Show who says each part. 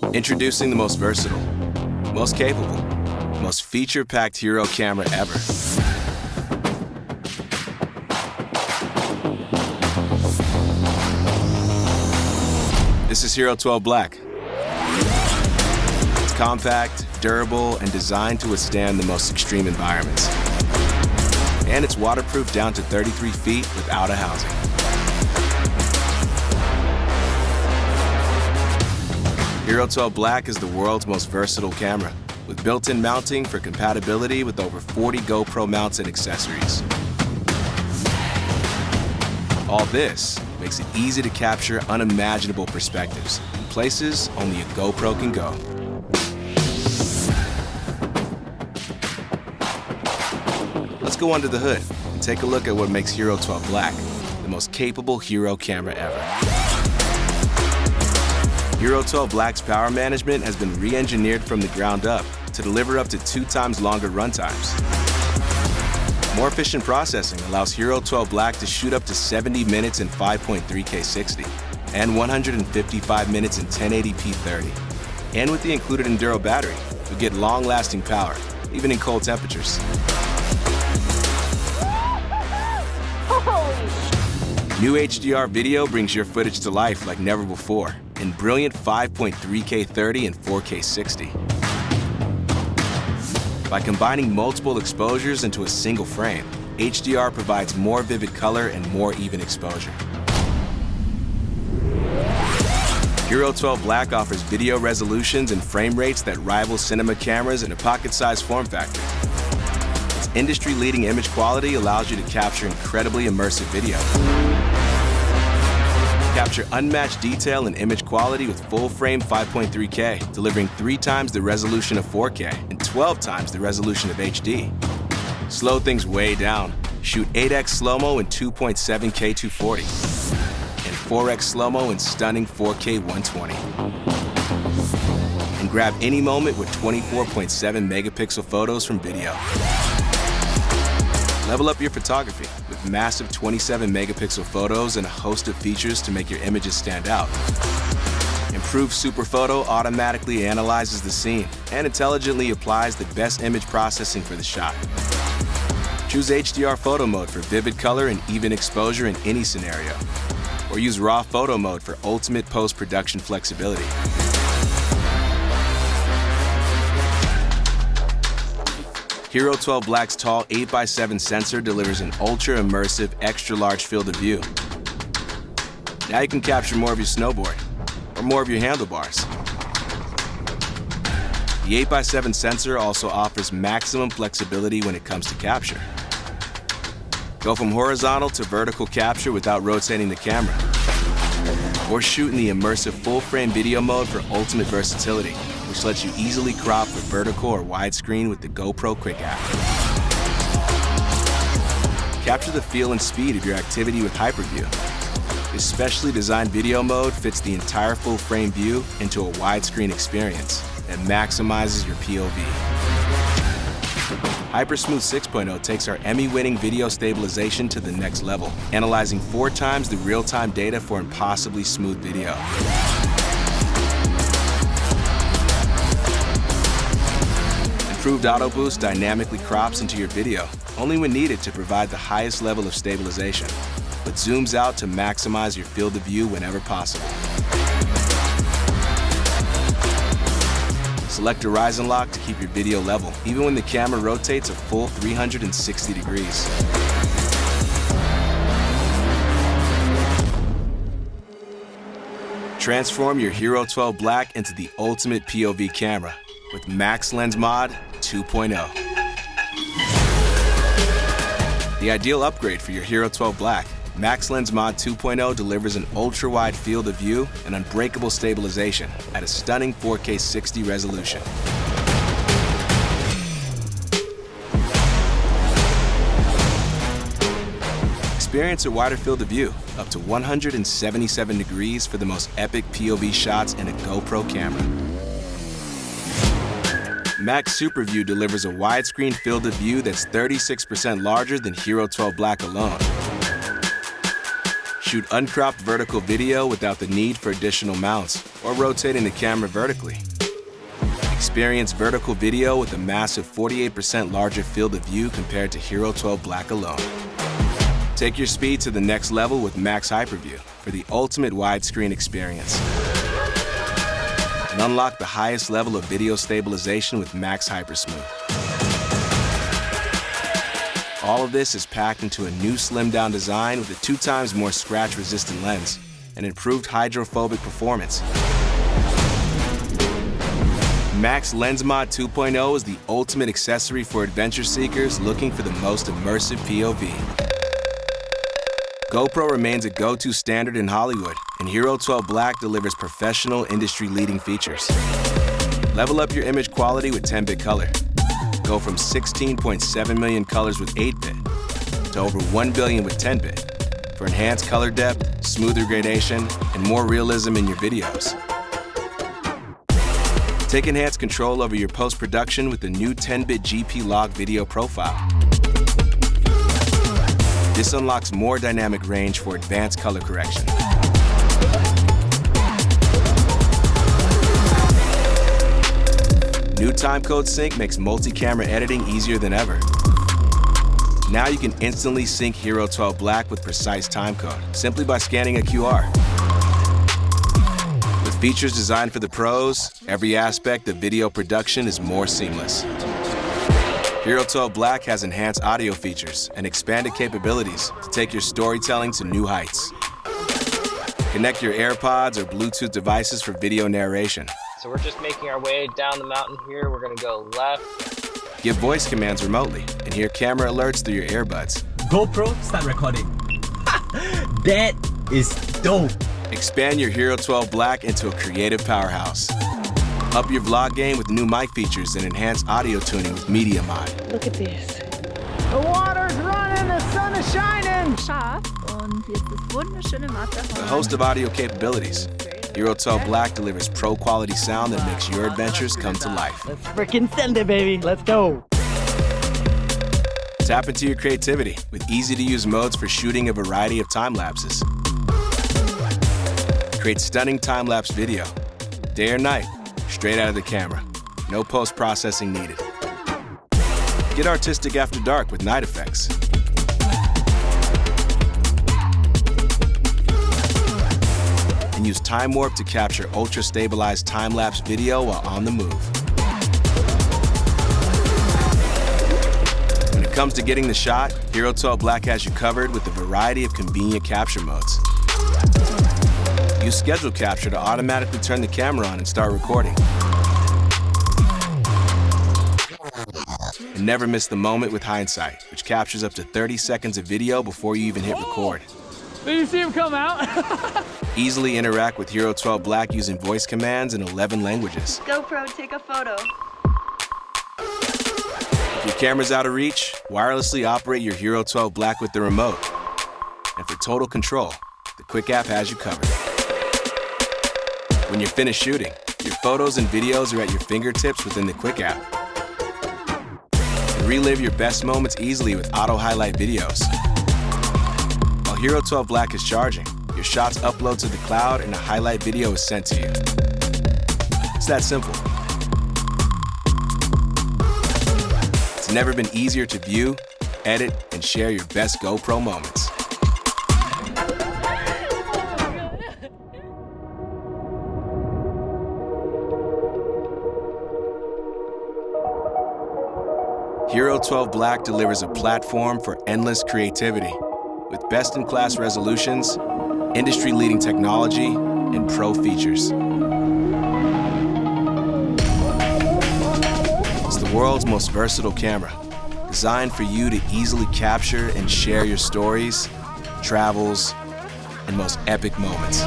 Speaker 1: Introducing the most versatile, most capable, most feature-packed Hero camera ever. This is HERO12 Black. It's compact, durable, and designed to withstand the most extreme environments. And it's waterproof down to 33 feet without a housing. HERO12 Black is the world's most versatile camera, with built-in mounting for compatibility with over 40 GoPro mounts and accessories. All this makes it easy to capture unimaginable perspectives in places only a GoPro can go. Let's go under the hood and take a look at what makes HERO12 Black the most capable Hero camera ever. HERO12 Black's power management has been re-engineered from the ground up to deliver up to 2 times longer runtimes. More efficient processing allows HERO12 Black to shoot up to 70 minutes in 5.3K 60 and 155 minutes in 1080p 30. And with the included Enduro battery, you'll get long-lasting power, even in cold temperatures. New HDR video brings your footage to life like never before in brilliant 5.3K 30 and 4K 60. By combining multiple exposures into a single frame, HDR provides more vivid color and more even exposure. HERO12 Black offers video resolutions and frame rates that rival cinema cameras in a pocket-sized form factor. Its industry-leading image quality allows you to capture incredibly immersive video. Capture unmatched detail and image quality with full-frame 5.3K, delivering 3 times the resolution of 4K and 12 times the resolution of HD. Slow things way down. Shoot 8x slow-mo in 2.7K 240 and 4x slow-mo in stunning 4K 120. And grab any moment with 24.7 megapixel photos from video. Level up your photography with massive 27 megapixel photos and a host of features to make your images stand out. Improved Super Photo automatically analyzes the scene and intelligently applies the best image processing for the shot. Choose HDR photo mode for vivid color and even exposure in any scenario. Or use raw photo mode for ultimate post-production flexibility. HERO12 Black's tall 8x7 sensor delivers an ultra-immersive, extra-large field of view. Now you can capture more of your snowboard, or more of your handlebars. The 8x7 sensor also offers maximum flexibility when it comes to capture. Go from horizontal to vertical capture without rotating the camera. Or shoot in the immersive full-frame video mode for ultimate versatility, which lets you easily crop for vertical or widescreen with the GoPro Quick app. Capture the feel and speed of your activity with HyperView. This specially designed video mode fits the entire full-frame view into a widescreen experience that maximizes your POV. HyperSmooth 6.0 takes our Emmy-winning video stabilization to the next level, analyzing 4 times the real-time data for impossibly smooth video. Improved Auto Boost dynamically crops into your video, only when needed to provide the highest level of stabilization, but zooms out to maximize your field of view whenever possible. Select Horizon Lock to keep your video level, even when the camera rotates a full 360 degrees. Transform your HERO12 Black into the ultimate POV camera with Max Lens Mod 2.0. The ideal upgrade for your HERO12 Black, Max Lens Mod 2.0 delivers an ultra-wide field of view and unbreakable stabilization at a stunning 4K 60 resolution. Experience a wider field of view, up to 177 degrees for the most epic POV shots in a GoPro camera. Max Super View delivers a widescreen field of view that's 36% larger than HERO12 Black alone. shoot uncropped vertical video without the need for additional mounts or rotating the camera vertically. Experience vertical video with a massive 48% larger field of view compared to HERO12 Black alone. Take your speed to the next level with Max Hyperview for the ultimate widescreen experience. And unlock the highest level of video stabilization with Max HyperSmooth. All of this is packed into a new slimmed-down design with a 2 times more scratch-resistant lens and improved hydrophobic performance. Max Lens Mod 2.0 is the ultimate accessory for adventure seekers looking for the most immersive POV. GoPro remains a go-to standard in Hollywood, and HERO12 Black delivers professional, industry-leading features. Level up your image quality with 10-bit color. Go from 16.7 million colors with 8-bit to over 1 billion with 10-bit for enhanced color depth, smoother gradation, and more realism in your videos. Take enhanced control over your post-production with the new 10-bit GP Log video profile. This unlocks more dynamic range for advanced color correction. New timecode sync makes multi-camera editing easier than ever. Now you can instantly sync HERO12 Black with precise timecode simply by scanning a QR. With features designed for the pros, every aspect of video production is more seamless. HERO12 Black has enhanced audio features and expanded capabilities to take your storytelling to new heights. Connect your AirPods or Bluetooth devices for video narration.
Speaker 2: So we're just making our way down the mountain here. We're gonna go left.
Speaker 1: Give voice commands remotely and hear camera alerts through your earbuds.
Speaker 3: GoPro, start recording. That is dope.
Speaker 1: Expand your HERO12 Black into a creative powerhouse. Up your vlog game with new mic features and enhanced audio tuning with Media Mod.
Speaker 4: Look at this.
Speaker 5: The water's running, the sun is shining.
Speaker 4: Scharf und hier ist das wunderschöne
Speaker 1: A
Speaker 4: Matterhorn.
Speaker 1: host of audio capabilities. HERO12 Black delivers pro-quality sound that makes your adventures come to life.
Speaker 5: Let's freaking send it, baby. Let's go.
Speaker 1: Tap into your creativity with easy-to-use modes for shooting a variety of time lapses. Create stunning time-lapse video, day or night, straight out of the camera. No post-processing needed. Get artistic after dark with night effects. And use Time Warp to capture ultra-stabilized time-lapse video while on the move. When it comes to getting the shot, HERO12 Black has you covered with a variety of convenient capture modes. Use Schedule Capture to automatically turn the camera on and start recording. And never miss the moment with Hindsight, which captures up to 30 seconds of video before you even hit record.
Speaker 5: Did you see him come out?
Speaker 1: Easily interact with HERO12 Black using voice commands in 11 languages.
Speaker 4: GoPro, take a photo.
Speaker 1: If your camera's out of reach, wirelessly operate your HERO12 Black with the remote. And for total control, the Quick app has you covered. When you're finished shooting, your photos and videos are at your fingertips within the Quick app. And relive your best moments easily with auto-highlight videos. While HERO12 Black is charging, your shots upload to the cloud and a highlight video is sent to you. It's that simple. It's never been easier to view, edit, and share your best GoPro moments. HERO12 Black delivers a platform for endless creativity with best-in-class resolutions, industry-leading technology, and pro features. It's the world's most versatile camera, designed for you to easily capture and share your stories, travels, and most epic moments.